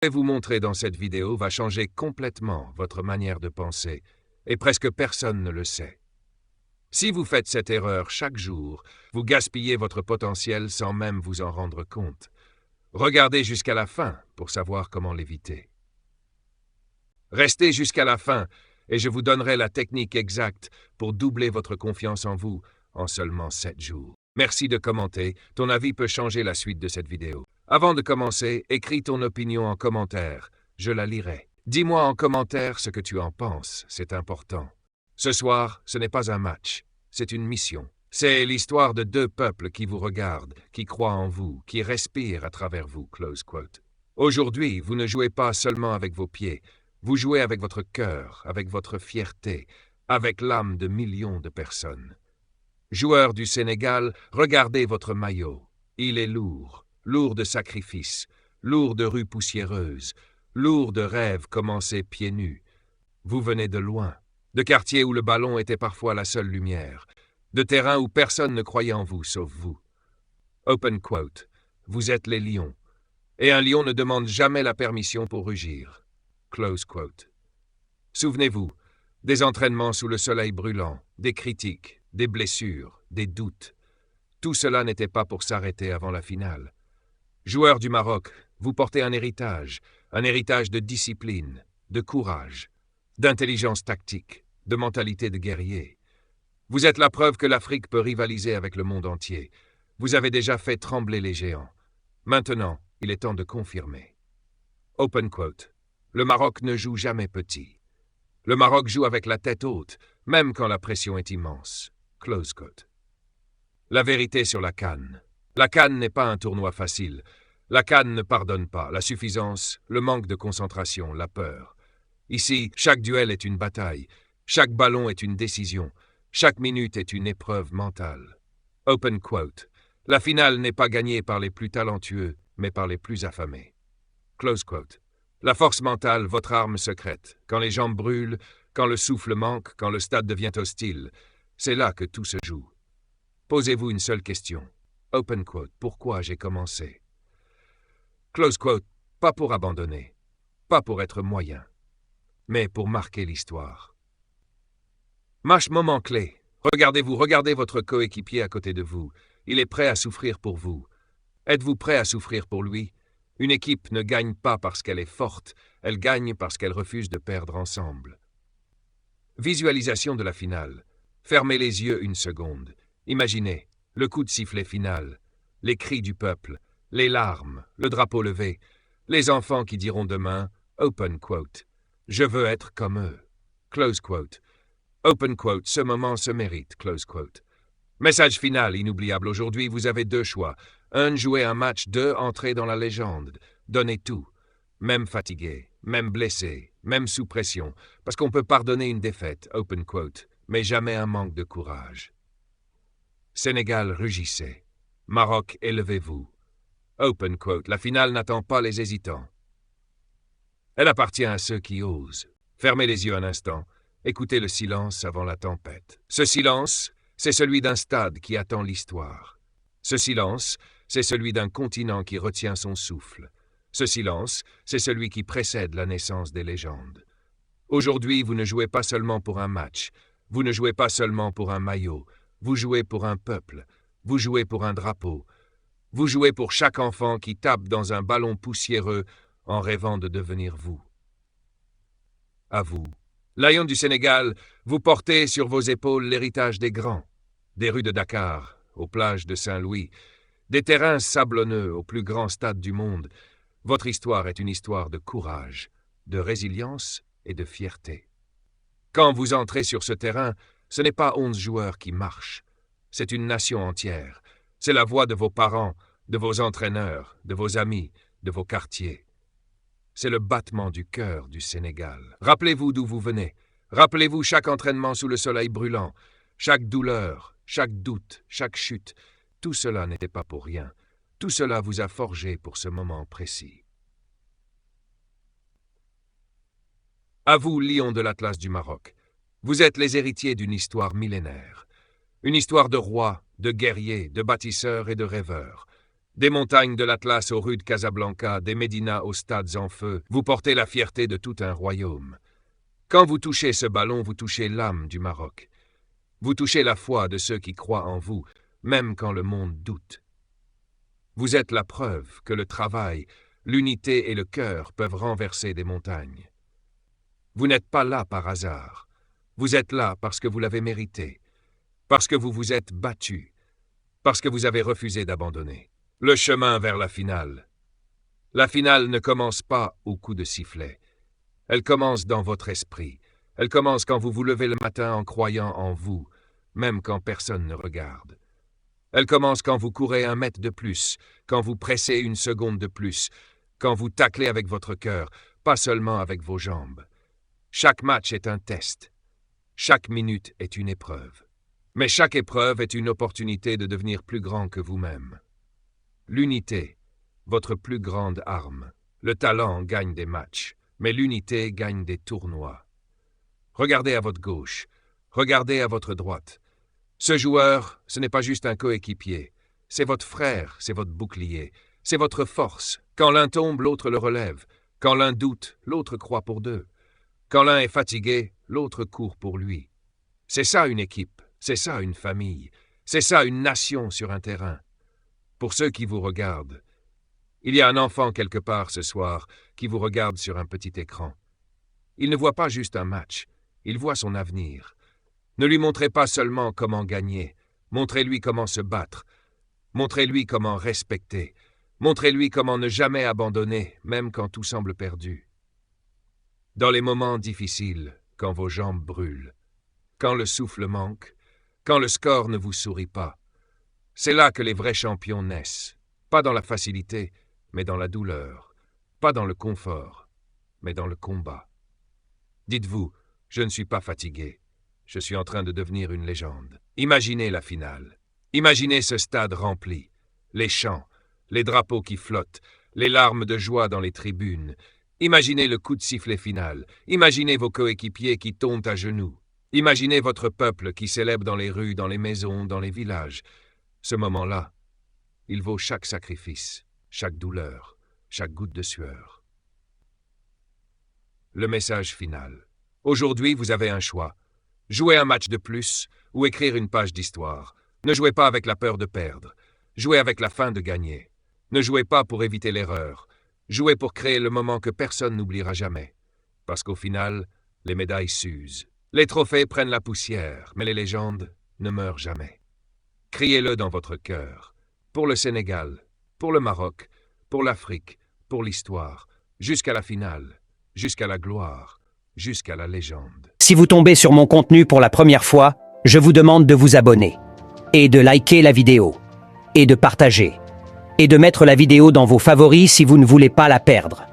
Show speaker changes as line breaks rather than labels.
Ce que je vais vous montrer dans cette vidéo va changer complètement votre manière de penser, et presque personne ne le sait. Si vous faites cette erreur chaque jour, vous gaspillez votre potentiel sans même vous en rendre compte. Regardez jusqu'à la fin pour savoir comment l'éviter. Restez jusqu'à la fin et je vous donnerai la technique exacte pour doubler votre confiance en vous en seulement 7 jours. Merci de commenter, ton avis peut changer la suite de cette vidéo. Avant de commencer, écris ton opinion en commentaire, je la lirai. Dis-moi en commentaire ce que tu en penses, c'est important. Ce soir, ce n'est pas un match, c'est une mission. C'est l'histoire de 2 peuples qui vous regardent, qui croient en vous, qui respirent à travers vous. Close quote. Aujourd'hui, vous ne jouez pas seulement avec vos pieds, vous jouez avec votre cœur, avec votre fierté, avec l'âme de millions de personnes. Joueurs du Sénégal, regardez votre maillot. Il est lourd, lourd de sacrifices, lourd de rues poussiéreuses, lourd de rêves commencés pieds nus. Vous venez de loin, de quartiers où le ballon était parfois la seule lumière, de terrains où personne ne croyait en vous sauf vous. Open quote. Vous êtes les lions, et un lion ne demande jamais la permission pour rugir. Close quote. Souvenez-vous, des entraînements sous le soleil brûlant, des critiques, des blessures, des doutes. Tout cela n'était pas pour s'arrêter avant la finale. Joueurs du Maroc, vous portez un héritage de discipline, de courage, d'intelligence tactique, de mentalité de guerrier. Vous êtes la preuve que l'Afrique peut rivaliser avec le monde entier. Vous avez déjà fait trembler les géants. Maintenant, il est temps de confirmer. Open quote. Le Maroc ne joue jamais petit. Le Maroc joue avec la tête haute, même quand la pression est immense. Close quote. La vérité sur la CAN. La CAN n'est pas un tournoi facile. La CAN ne pardonne pas la suffisance, le manque de concentration, la peur. Ici, chaque duel est une bataille, chaque ballon est une décision, chaque minute est une épreuve mentale. Open quote. La finale n'est pas gagnée par les plus talentueux, mais par les plus affamés. Close quote. La force mentale, votre arme secrète. Quand les jambes brûlent, quand le souffle manque, quand le stade devient hostile, c'est là que tout se joue. Posez-vous une seule question. Open quote. Pourquoi j'ai commencé? Close quote. Pas pour abandonner, pas pour être moyen, mais pour marquer l'histoire. Moment clé. Regardez-vous, regardez votre coéquipier à côté de vous. Il est prêt à souffrir pour vous. Êtes-vous prêt à souffrir pour lui? Une équipe ne gagne pas parce qu'elle est forte, elle gagne parce qu'elle refuse de perdre ensemble. Visualisation de la finale. Fermez les yeux une seconde. Imaginez le coup de sifflet final, les cris du peuple, les larmes, le drapeau levé, les enfants qui diront demain, open quote, je veux être comme eux. Close quote. Open quote, ce moment se mérite. Close quote. Message final inoubliable. Aujourd'hui, vous avez 2 choix. 1, jouer un match. 2, entrer dans la légende. Donnez tout. Même fatigué, même blessé, même sous pression. Parce qu'on peut pardonner une défaite, open quote, mais jamais un manque de courage. Sénégal, rugissez. Maroc, élevez-vous. Open quote. La finale n'attend pas les hésitants. Elle appartient à ceux qui osent. Fermez les yeux un instant. Écoutez le silence avant la tempête. Ce silence, c'est celui d'un stade qui attend l'histoire. Ce silence, c'est celui d'un continent qui retient son souffle. Ce silence, c'est celui qui précède la naissance des légendes. Aujourd'hui, vous ne jouez pas seulement pour un match, vous ne jouez pas seulement pour un maillot, vous jouez pour un peuple, vous jouez pour un drapeau, vous jouez pour chaque enfant qui tape dans un ballon poussiéreux en rêvant de devenir vous. À vous. Lions du Sénégal, vous portez sur vos épaules l'héritage des grands, des rues de Dakar, aux plages de Saint-Louis, des terrains sablonneux au plus grand stade du monde. Votre histoire est une histoire de courage, de résilience et de fierté. Quand vous entrez sur ce terrain, ce n'est pas 11 joueurs qui marchent, c'est une nation entière. C'est la voix de vos parents, de vos entraîneurs, de vos amis, de vos quartiers. C'est le battement du cœur du Sénégal. Rappelez-vous d'où vous venez. Rappelez-vous chaque entraînement sous le soleil brûlant, chaque douleur, chaque doute, chaque chute. Tout cela n'était pas pour rien. Tout cela vous a forgé pour ce moment précis. À vous, lions de l'Atlas du Maroc. Vous êtes les héritiers d'une histoire millénaire. Une histoire de rois, de guerriers, de bâtisseurs et de rêveurs. Des montagnes de l'Atlas aux rues de Casablanca, des Médinas aux stades en feu, vous portez la fierté de tout un royaume. Quand vous touchez ce ballon, vous touchez l'âme du Maroc. Vous touchez la foi de ceux qui croient en vous, même quand le monde doute. Vous êtes la preuve que le travail, l'unité et le cœur peuvent renverser des montagnes. Vous n'êtes pas là par hasard. Vous êtes là parce que vous l'avez mérité, parce que vous vous êtes battu, parce que vous avez refusé d'abandonner. Le chemin vers la finale. La finale ne commence pas au coup de sifflet. Elle commence dans votre esprit. Elle commence quand vous vous levez le matin en croyant en vous, même quand personne ne regarde. Elle commence quand vous courez 1 mètre de plus, quand vous pressez 1 seconde de plus, quand vous taclez avec votre cœur, pas seulement avec vos jambes. Chaque match est un test. Chaque minute est une épreuve. Mais chaque épreuve est une opportunité de devenir plus grand que vous-même. L'unité, votre plus grande arme. Le talent gagne des matchs, mais l'unité gagne des tournois. Regardez à votre gauche, regardez à votre droite. Ce joueur, ce n'est pas juste un coéquipier. C'est votre frère, c'est votre bouclier. C'est votre force. Quand l'un tombe, l'autre le relève. Quand l'un doute, l'autre croit pour 2. Quand l'un est fatigué, l'autre court pour lui. C'est ça une équipe, c'est ça une famille, c'est ça une nation sur un terrain. Pour ceux qui vous regardent, il y a un enfant quelque part ce soir qui vous regarde sur un petit écran. Il ne voit pas juste un match, il voit son avenir. Ne lui montrez pas seulement comment gagner, montrez-lui comment se battre, montrez-lui comment respecter, montrez-lui comment ne jamais abandonner, même quand tout semble perdu. Dans les moments difficiles, quand vos jambes brûlent, quand le souffle manque, quand le score ne vous sourit pas, c'est là que les vrais champions naissent, pas dans la facilité, mais dans la douleur, pas dans le confort, mais dans le combat. Dites-vous, je ne suis pas fatigué, je suis en train de devenir une légende. Imaginez la finale, imaginez ce stade rempli, les chants, les drapeaux qui flottent, les larmes de joie dans les tribunes. Imaginez le coup de sifflet final, imaginez vos coéquipiers qui tombent à genoux, imaginez votre peuple qui célèbre dans les rues, dans les maisons, dans les villages. Ce moment-là, il vaut chaque sacrifice, chaque douleur, chaque goutte de sueur. Le message final. Aujourd'hui, vous avez un choix. Jouer un match de plus ou écrire une page d'histoire. Ne jouez pas avec la peur de perdre. Jouez avec la faim de gagner. Ne jouez pas pour éviter l'erreur. Jouez pour créer le moment que personne n'oubliera jamais. Parce qu'au final, les médailles s'usent. Les trophées prennent la poussière, mais les légendes ne meurent jamais. Criez-le dans votre cœur. Pour le Sénégal, pour le Maroc, pour l'Afrique, pour l'histoire, jusqu'à la finale, jusqu'à la gloire, jusqu'à la légende.
Si vous tombez sur mon contenu pour la première fois, je vous demande de vous abonner, et de liker la vidéo, et de partager, et de mettre la vidéo dans vos favoris si vous ne voulez pas la perdre.